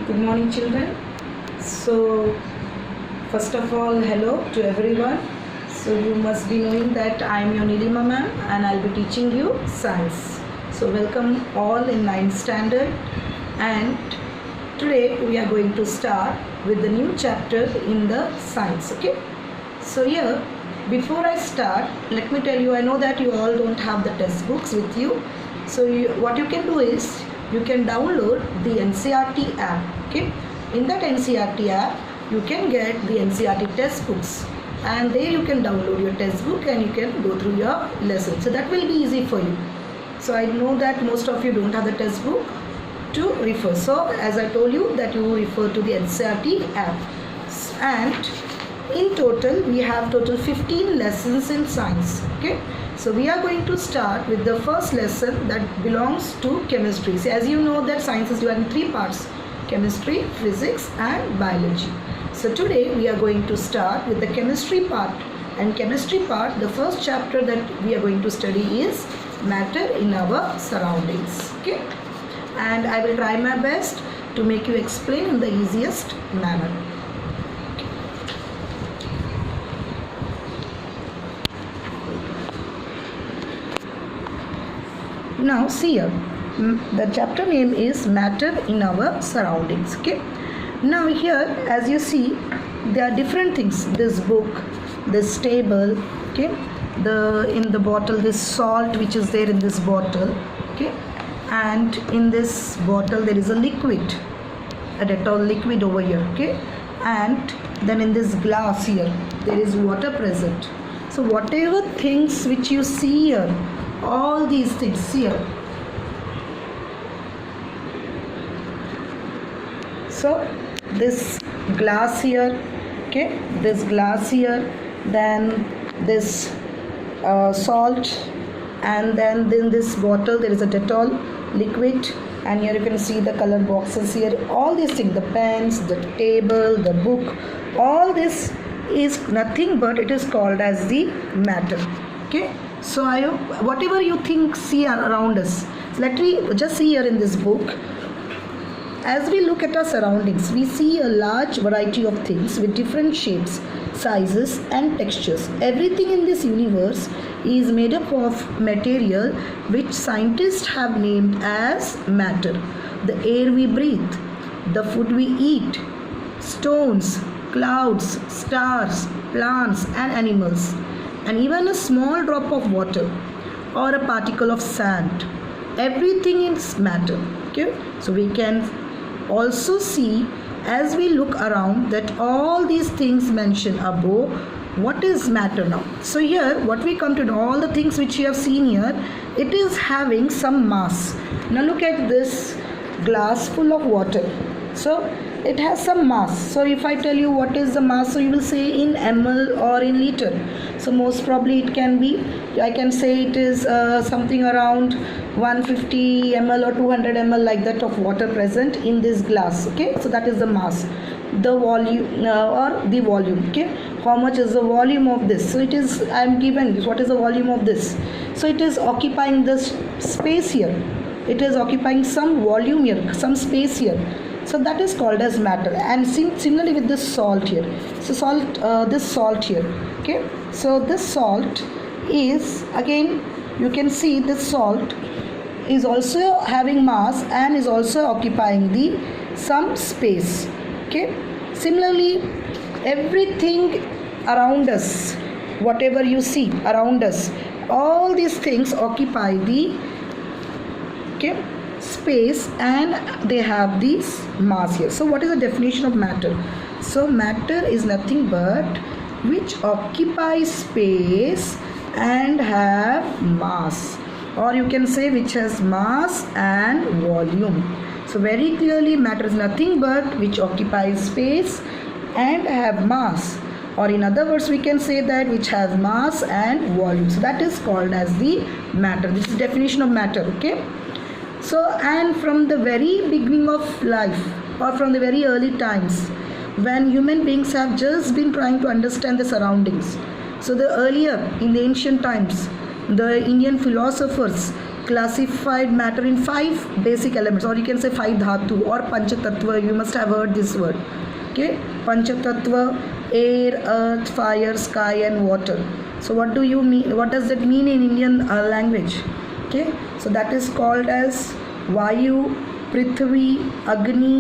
Good morning, children. So, first of all, hello to everyone. So, you must be knowing that I am your Nilima ma'am and I'll be teaching you science. So, welcome all in 9th standard. And today we are going to start with the new chapter in the science. Okay. So, here, before I start, let me tell you, I know that you all don't have the test books with you. So, what you can do is, you can download the NCERT app. Okay, in that NCERT app you can get the NCERT test books, and there you can download your test book and you can go through your lesson. So that will be easy for you. So I know that most of you don't have the test book to refer. So as I told you that you refer to the NCERT app, and in total we have total 15 lessons in science. Okay, so we are going to start with the first lesson that belongs to chemistry. So as you know that science is divided in 3 parts: chemistry, physics and biology. So today we are going to start with the chemistry part, and chemistry part, the first chapter that we are going to study is matter in our surroundings. Okay, and I will try my best to make you explain in the easiest manner. Now see here, the chapter name is matter in our surroundings. Okay, now here as you see there are different things: this book, this table, okay, in the bottle this salt which is there in this bottle, okay, and in this bottle there is a liquid, a Dettol liquid over here, okay, and then in this glass here there is water present. So whatever things which you see here, all these things here, so this glass here, okay, this glass here, then this salt, and then in this bottle there is a Dettol liquid, and here you can see the color boxes here, all these things, the pens, the table, the book, all this is nothing but it is called as the matter. Okay, so I hope whatever you think see around us, let me just see here in this book. As we look at our surroundings, we see a large variety of things with different shapes, sizes and textures. Everything in this universe is made up of material which scientists have named as matter. The air we breathe, the food we eat, stones, clouds, stars, plants and animals, and even a small drop of water or a particle of sand. Everything is matter. Okay, so we can also see as we look around that all these things mentioned above, what is matter now? So here what we come to know, all the things which you have seen here, it is having some mass. Now look at this glass full of water. So it has some mass. So if I tell you what is the mass, so you will say in ml or in liter. So most probably it can be, I can say it is something around 150 ml or 200 ml like that of water present in this glass. Okay, so that is the mass. The volume or the volume. Okay, how much is the volume of this? So it is, I am given this, what is the volume of this? So it is occupying this space here. It is occupying some volume here, some space here. So that is called as matter. And similarly with this salt here. So salt, this salt here. Okay. So this salt is, again you can see this salt is also having mass and is also occupying the some space. Okay. Similarly, everything around us, whatever you see around us, all these things occupy the space and they have this mass here. So what is the definition of matter? So matter is nothing but which occupies space and have mass, or you can say which has mass and volume. So very clearly matter is nothing but which occupies space and have mass, or in other words we can say that which has mass and volume. So that is called as the matter. This is definition of matter. Okay. So, and from the very beginning of life, or from the very early times, when human beings have just been trying to understand the surroundings. So the earlier, in the ancient times, the Indian philosophers classified matter in 5 basic elements, or you can say 5 dhatu or panchatattva. You must have heard this word. Okay, panchatattva: air, earth, fire, sky and water. So what do you mean, what does that mean in Indian language? Okay, so that is called as Vayu, Prithvi, Agni,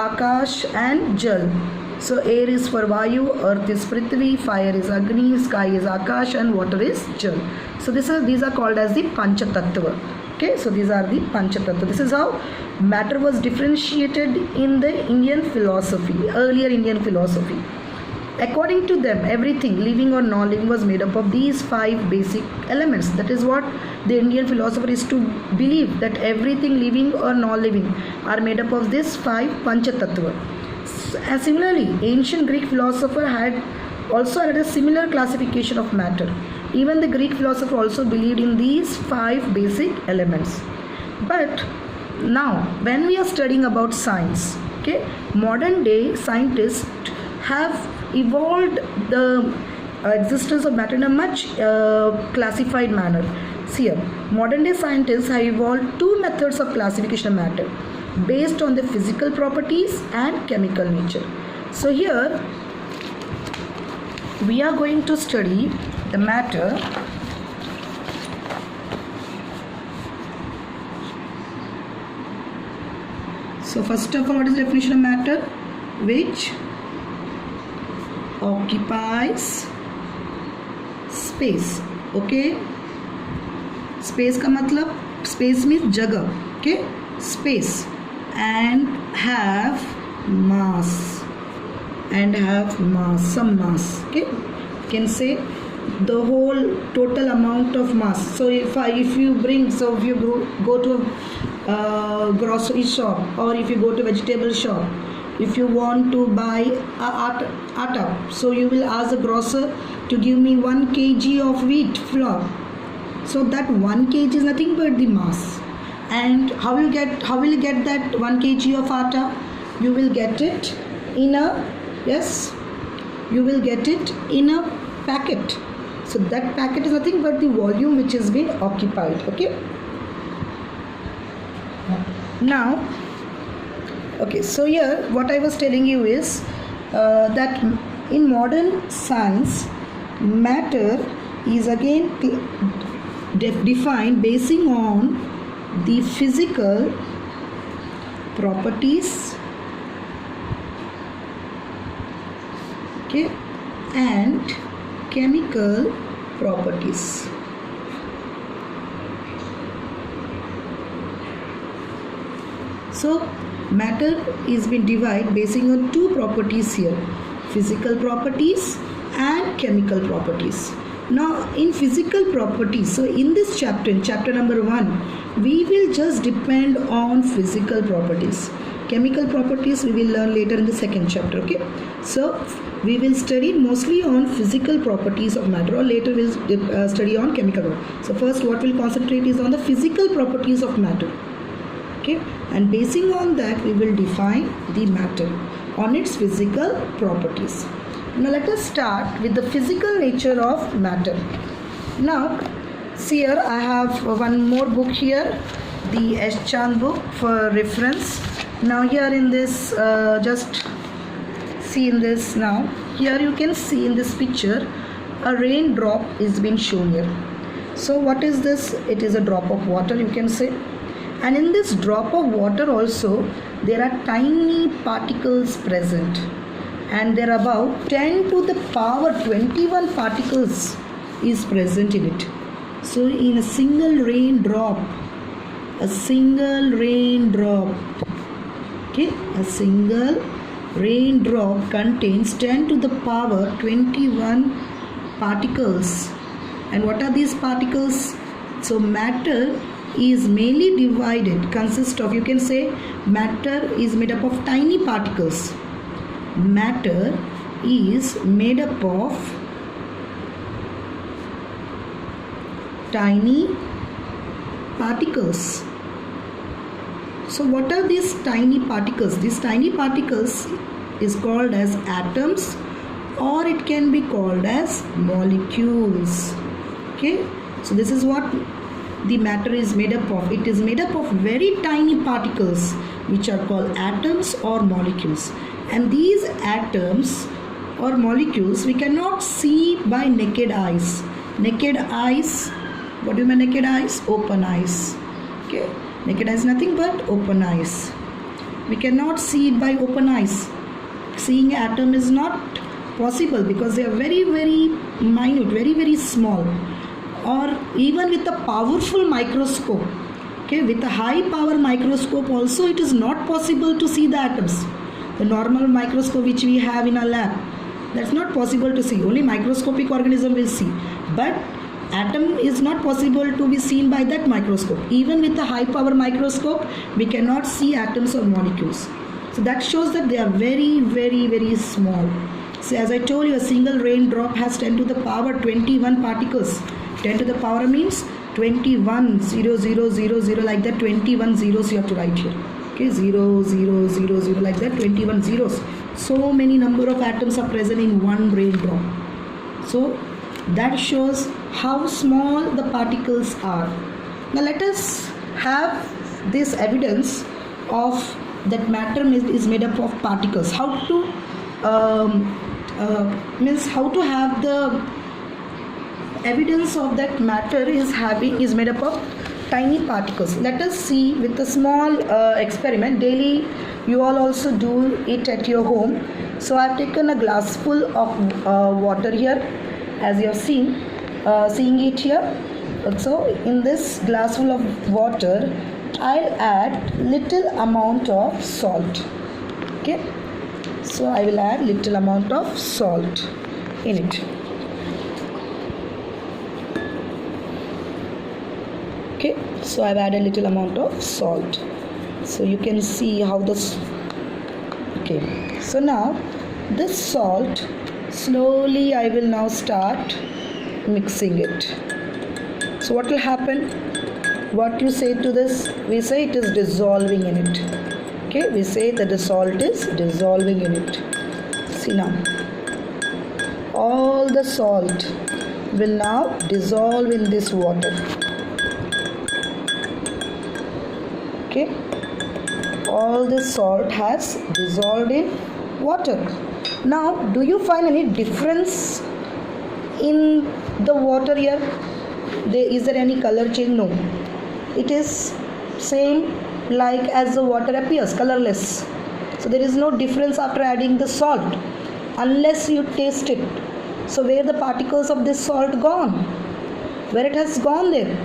Akash and Jal. So air is for Vayu, earth is Prithvi, fire is Agni, sky is Akash and water is Jal. So these are called as the Panchatattva. Okay, so these are the Panchatattva. This is how matter was differentiated in the Indian philosophy, earlier Indian philosophy. According to them, everything living or non-living was made up of these 5 basic elements. That is what the Indian philosopher is to believe, that everything living or non-living are made up of this 5 Panchatattva. Similarly, ancient Greek philosopher had also had a similar classification of matter. Even the Greek philosopher also believed in these 5 basic elements. But now, when we are studying about science, okay, modern day scientists have evolved the existence of matter in a much classified manner. See here, modern day scientists have evolved 2 methods of classification of matter based on the physical properties and chemical nature. So here we are going to study the matter So first of all, what is the definition of matter? Which occupies space. Okay, space का मतलब, space means जगह. Okay, space, and have mass, some mass. Okay, you can say the whole total amount of mass. So if you go to a grocery shop, or if you go to vegetable shop, if you want to buy atta, so you will ask the grocer to give me 1 kg of wheat flour. So that 1 kg is nothing but the mass. And how will you get that 1 kg of atta? You will get it in a packet. So that packet is nothing but the volume which has been occupied. Okay. Now, okay, so here what I was telling you is that in modern science, matter is again defined basing on the physical properties, okay, and chemical properties. So matter is been divided basing on 2 properties here, physical properties and chemical properties. Now in physical properties, so in this chapter, in chapter number 1, we will just depend on physical properties. Chemical properties we will learn later in the second chapter. Okay, so we will study mostly on physical properties of matter, or later we will study on chemical properties. So first what we'll concentrate is on the physical properties of matter. Okay, and basing on that we will define the matter on its physical properties. Now let us start with the physical nature of matter. Now see here, I have one more book here, the S. Chand book for reference. Now here in this, just see in this now, here you can see in this picture a raindrop is being shown here. So what is this? It is a drop of water, you can say. And in this drop of water also there are tiny particles present, and there are about 10 to the power 21 particles is present in it. So in a single raindrop, okay, a single raindrop contains 10 to the power 21 particles. And what are these particles? So matter is mainly divided, consists of, you can say matter is made up of tiny particles. Matter is made up of tiny particles. So what are these tiny particles? These tiny particles is called as atoms, or it can be called as molecules. Okay, so this is what the matter is made up of? It is made up of very tiny particles which are called atoms or molecules. And these atoms or molecules we cannot see by naked eyes. Naked eyes, what do you mean naked eyes? Open eyes. Okay, naked eyes nothing but open eyes. We cannot see it by open eyes. Seeing atom is not possible because they are very minute, very small. Or even with a powerful microscope, okay, with a high power microscope also it is not possible to see the atoms. The normal microscope which we have in our lab, that's not possible to see. Only microscopic organism will see. But atom is not possible to be seen by that microscope. Even with a high power microscope, we cannot see atoms or molecules. So that shows that they are very small. So as I told you, a single raindrop has 10 to the power 21 particles. 10 to the power means 21, 0, 0, 0, 0, like that. 21 zeros you have to write here. Okay, 0, 0, 0, 0, like that. 21 zeros. So many number of atoms are present in one raindrop. So that shows how small the particles are. Now let us have this evidence of that matter is made up of particles. How to how to have the evidence of that matter is made up of tiny particles. Let us see with a small experiment. Daily you all also do it at your home. So I have taken a glass full of water here, as you have seen, seeing it here. So in this glass full of water, I'll add little amount of salt. Okay, so I will add little amount of salt in it. Okay, so I've added a little amount of salt. So you can see how this. Okay, so now this salt, slowly I will now start mixing it. So what will happen? What you say to this? We say it is dissolving in it. Okay, we say that the salt is dissolving in it. See now, all the salt will now dissolve in this water. Okay, all this salt has dissolved in water. Now, do you find any difference in the water here? Is there any color change? No. It is same like as the water appears, colorless. So there is no difference after adding the salt unless you taste it. So where the particles of this salt gone? Where it has gone there?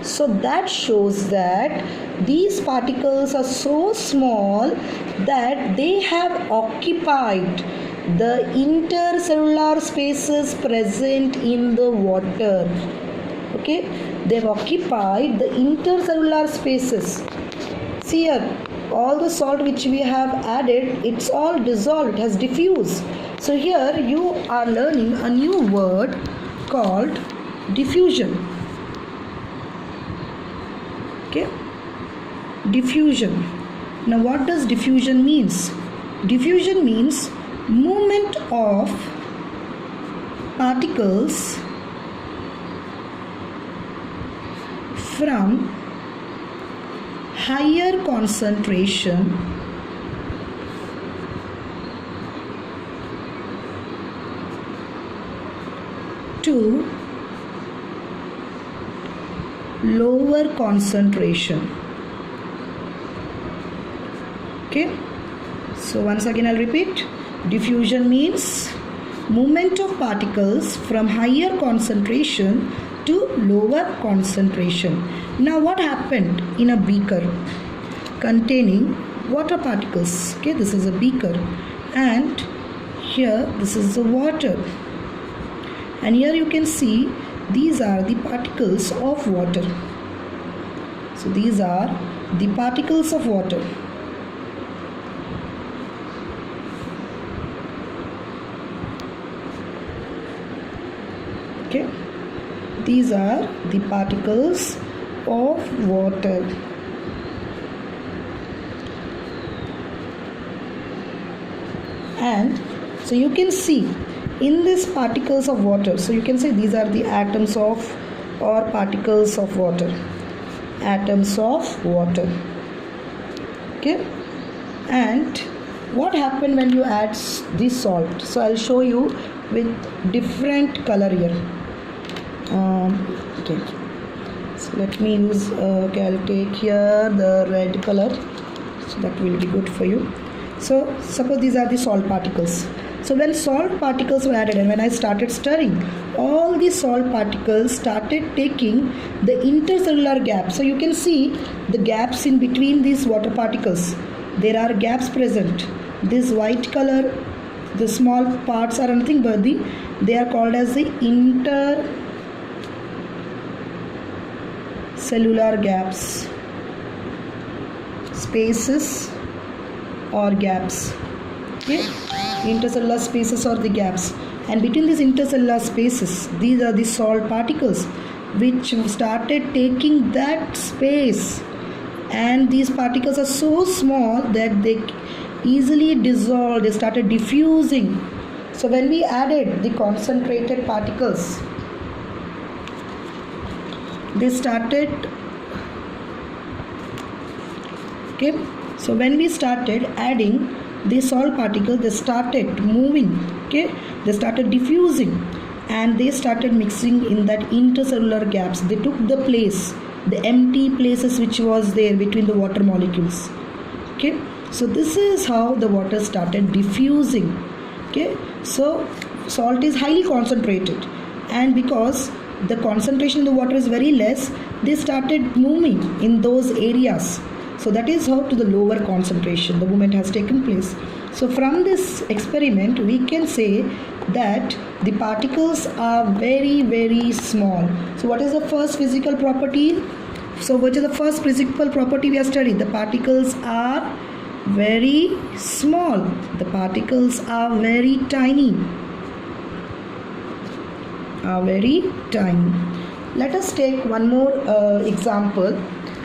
So that shows that these particles are so small that they have occupied the intercellular spaces present in the water. Okay, they have occupied the intercellular spaces. See here, all the salt which we have added, it's all dissolved, it has diffused. So here you are learning a new word called diffusion. Okay, diffusion. Now what does diffusion means? Diffusion means movement of particles from higher concentration to lower concentration. Okay, so once again I'll repeat. Diffusion means movement of particles from higher concentration to lower concentration. Now what happened in a beaker containing water particles? Okay, this is a beaker and here this is the water, and here you can see these are the particles of water. So these are the particles of water. Okay, these are the particles of water. And so you can see in these particles of water, so you can say these are the atoms of or particles of water. atoms of water. Okay, and what happened when you add this salt? So I'll show you with different color here. Okay, so let me use okay, I'll take here the red color, so that will be good for you. So suppose these are the salt particles. So when salt particles were added and when I started stirring, all the salt particles started taking the intercellular gaps. So you can see the gaps in between these water particles. There are gaps present. This white color, the small parts are nothing but they are called as the intercellular gaps, spaces or gaps. Okay, intercellular spaces or the gaps, and between these intercellular spaces, these are the salt particles which started taking that space, and these particles are so small that they easily dissolve, they started diffusing. So when we added the concentrated particles, they started, okay, so when we started adding the salt particles, they started moving, okay, they started diffusing, and they started mixing in that intercellular gaps. They took the place, the empty places which was there between the water molecules. Okay, so this is how the water started diffusing. Okay, so salt is highly concentrated, and because the concentration in the water is very less, they started moving in those areas. So that is how to the lower concentration the movement has taken place. So from this experiment we can say that the particles are very, very small. So what is the first physical property? So which is the first physical property we have studied? The particles are very small. The particles are very tiny. Let us take one more example.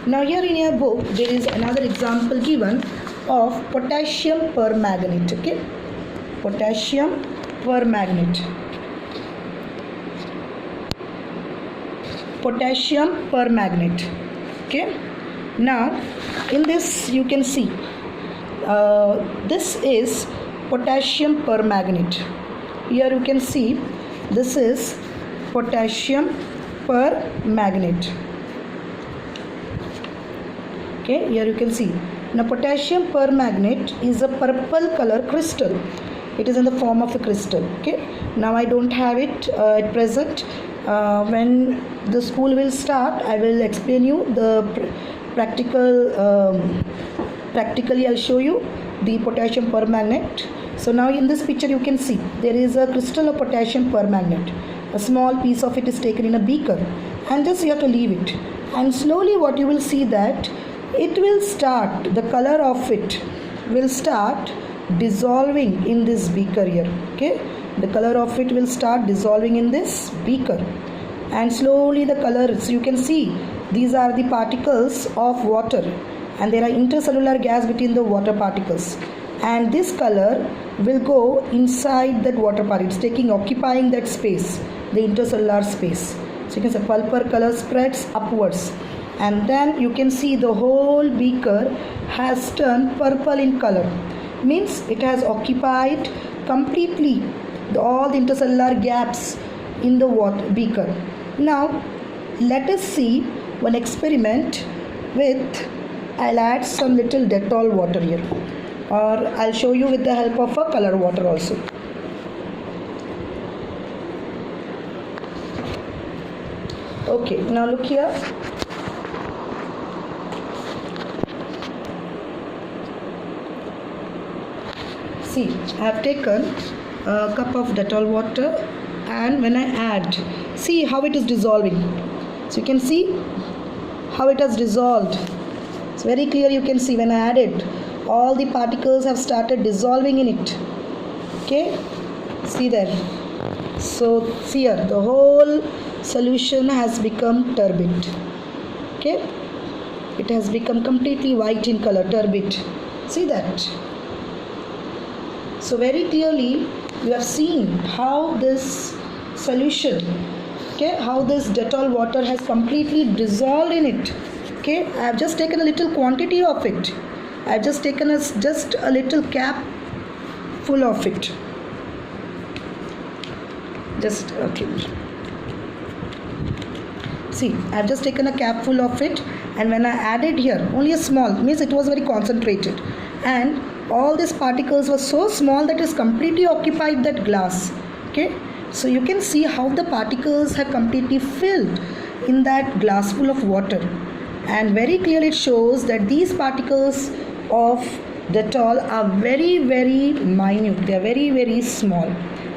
Now here in your book there is another example given of potassium permanganate. Okay, potassium permanganate. Potassium permanganate. Okay, now in this you can see this is potassium permanganate. Here you can see this is potassium permanganate. Okay, here you can see. Now potassium permanganate is a purple color crystal. It is in the form of a crystal. Okay, now I don't have it at present. When the school will start, I will explain you the practically I'll show you the potassium permanganate. So now in this picture you can see there is a crystal of potassium permanganate. A small piece of it is taken in a beaker, and just you have to leave it, and slowly what you will see that it will start, the color of it will start dissolving in this beaker here. Okay, the color of it will start dissolving in this beaker, and slowly the colors you can see, these are the particles of water, and there are intercellular gas between the water particles, and this color will go inside that water particles, occupying that space, the intercellular space. So you can see purple color spreads upwards, and then you can see the whole beaker has turned purple in color, means it has occupied completely all the intercellular gaps in the water beaker. Now let us see one experiment with, I'll add some little Dettol water here, or I'll show you with the help of a color water also. Okay, now look here. See, I have taken a cup of Dettol water, and when I add, see how it is dissolving. So you can see how it has dissolved. It's very clear, you can see when I added, all the particles have started dissolving in it. Okay, see there. So see here, the whole solution has become turbid. Okay, it has become completely white in color, turbid. See that? So very clearly you have seen how this solution, okay, how this Dettol water has completely dissolved in it. Okay. Okay, I have just taken a little quantity of it. I have just taken just a little cap full of it. Just okay. See, I have just taken a cap full of it, and when I added here, only a small, means it was very concentrated, and all these particles were so small that it's completely occupied that glass. Okay, so you can see how the particles have completely filled in that glass full of water, and very clearly it shows that these particles of Dettol are very minute. They are very small.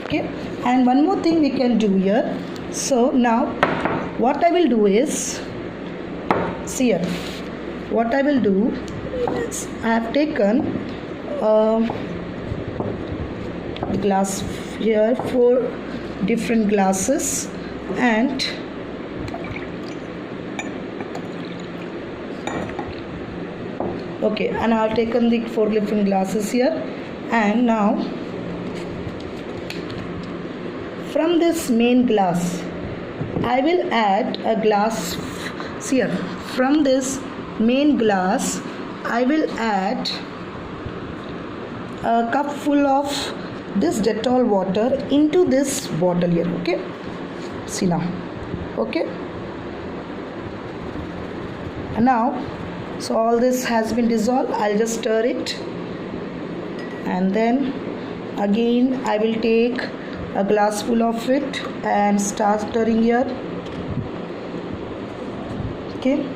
Okay, and one more thing we can do here. So now what I will do is, see here, what I will do is I have taken glass here, 4 different glasses, and okay, and I have taken the 4 different glasses here, and now from this main glass I will add a glass. See here, from this main glass I will add a cup full of this Dettol water into this bottle here. Okay, see now. Okay, and now, so all this has been dissolved. I'll just stir it, and then again I will take a glass full of it and start stirring here. Okay,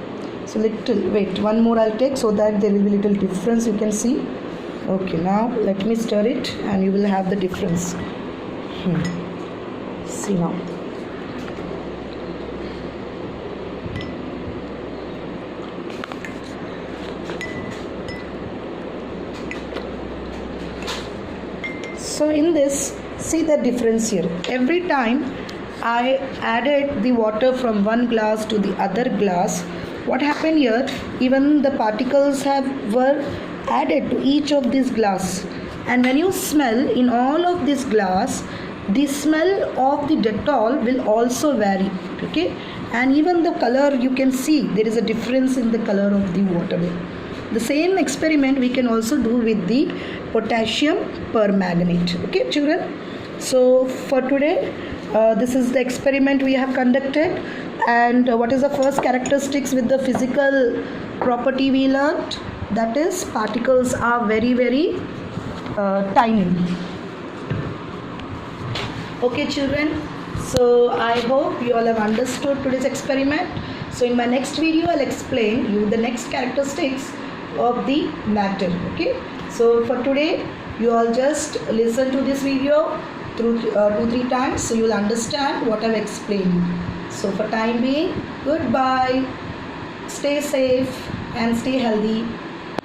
so little, wait, one more I'll take so that there will be little difference, you can see. Okay, now let me stir it and you will have the difference. See now. So in this, see the difference here. Every time I added the water from one glass to the other glass, what happened here, even the particles were added to each of these glass, and when you smell in all of this glass, the smell of the Dettol will also vary. Okay, and even the color, you can see there is a difference in the color of the water. The same experiment we can also do with the potassium permanganate. Okay children, so for today this is the experiment we have conducted, and what is the first characteristics with the physical property we learned? That is, particles are very tiny. Okay children, so I hope you all have understood today's experiment. So in my next video I'll explain you the next characteristics of the matter. Okay, so for today you all just listen to this video through 2-3 times, so you will understand what I've explained. So for time being, goodbye, stay safe and stay healthy.